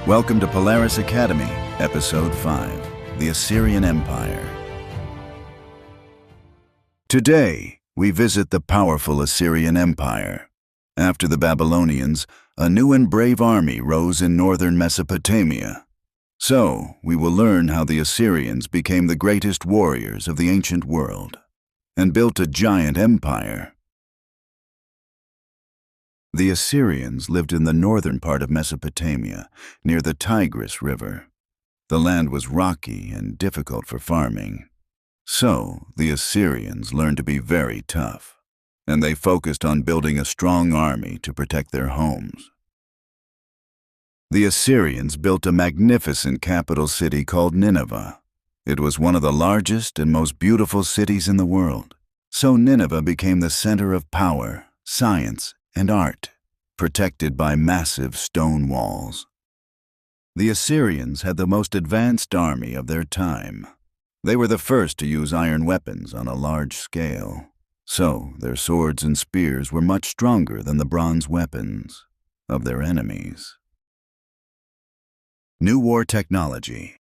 Welcome to Polaris Academy, Episode 5, The Assyrian Empire. Today, we visit the powerful Assyrian Empire. After the Babylonians, a new and brave army rose in northern Mesopotamia. So, we will learn how the Assyrians became the greatest warriors of the ancient world and built a giant empire. The Assyrians lived in the northern part of Mesopotamia, near the Tigris River. The land was rocky and difficult for farming. So, the Assyrians learned to be very tough, and they focused on building a strong army to protect their homes. The Assyrians built a magnificent capital city called Nineveh. It was one of the largest and most beautiful cities in the world. So Nineveh became the center of power, science, and art, protected by massive stone walls. The Assyrians had the most advanced army of their time. They were the first to use iron weapons on a large scale, so their swords and spears were much stronger than the bronze weapons of their enemies. New war technology.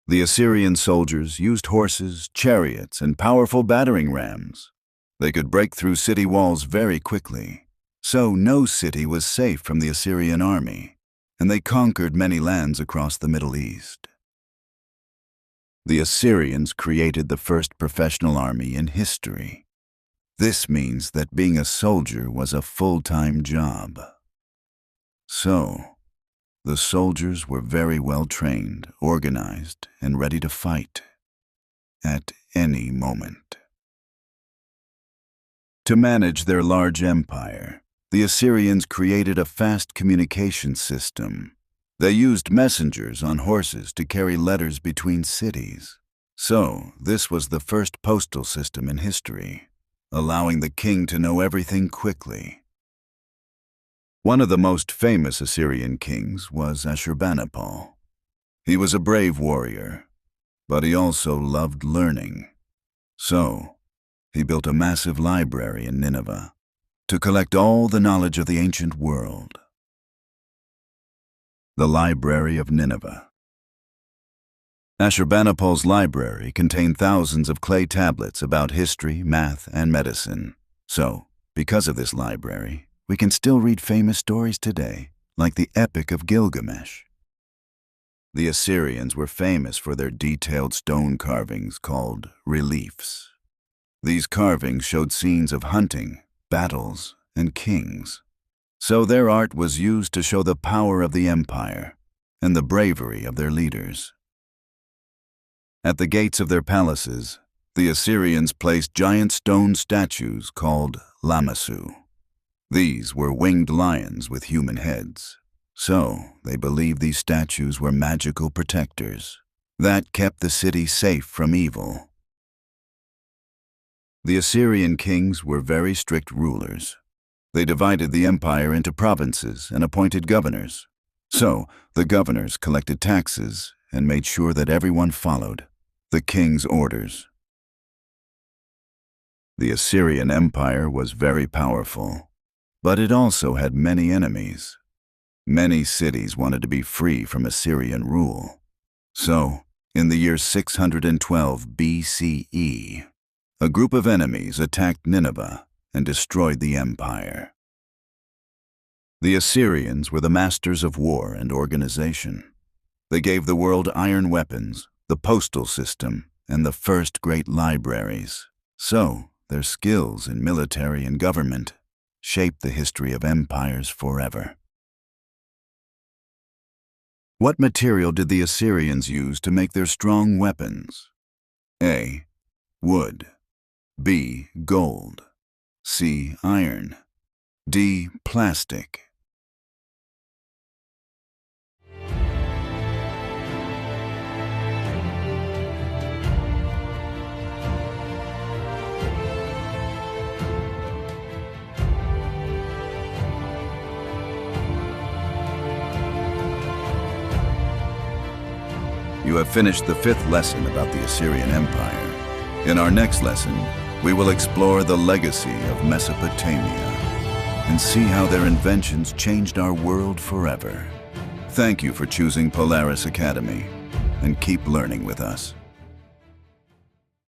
The Assyrian soldiers used horses, chariots, and powerful battering rams. They could break through city walls very quickly, so no city was safe from the Assyrian army, and they conquered many lands across the Middle East. The Assyrians created the first professional army in history. This means that being a soldier was a full-time job. So, the soldiers were very well trained, organized, and ready to fight at any moment. To manage their large empire, the Assyrians created a fast communication system. They used messengers on horses to carry letters between cities. So, this was the first postal system in history, allowing the king to know everything quickly. One of the most famous Assyrian kings was Ashurbanipal. He was a brave warrior, but he also loved learning. So, he built a massive library in Nineveh to collect all the knowledge of the ancient world. The Library of Nineveh. Ashurbanipal's library contained thousands of clay tablets about history, math, and medicine. So, because of this library, we can still read famous stories today, like the Epic of Gilgamesh. The Assyrians were famous for their detailed stone carvings called reliefs. These carvings showed scenes of hunting, battles, and kings. So their art was used to show the power of the empire and the bravery of their leaders. At the gates of their palaces, the Assyrians placed giant stone statues called lamassu. These were winged lions with human heads. So they believed these statues were magical protectors that kept the city safe from evil. The Assyrian kings were very strict rulers. They divided the empire into provinces and appointed governors. So, the governors collected taxes and made sure that everyone followed the king's orders. The Assyrian Empire was very powerful, but it also had many enemies. Many cities wanted to be free from Assyrian rule. So, in the year 612 BCE, a group of enemies attacked Nineveh and destroyed the empire. The Assyrians were the masters of war and organization. They gave the world iron weapons, the postal system, and the first great libraries. So, their skills in military and government shaped the history of empires forever. What material did the Assyrians use to make their strong weapons? A. Wood. B. Gold. C. Iron. D. Plastic. You have finished the 5th lesson about the Assyrian Empire. In our next lesson, we will explore the legacy of Mesopotamia and see how their inventions changed our world forever. Thank you for choosing Polaris Academy, and keep learning with us.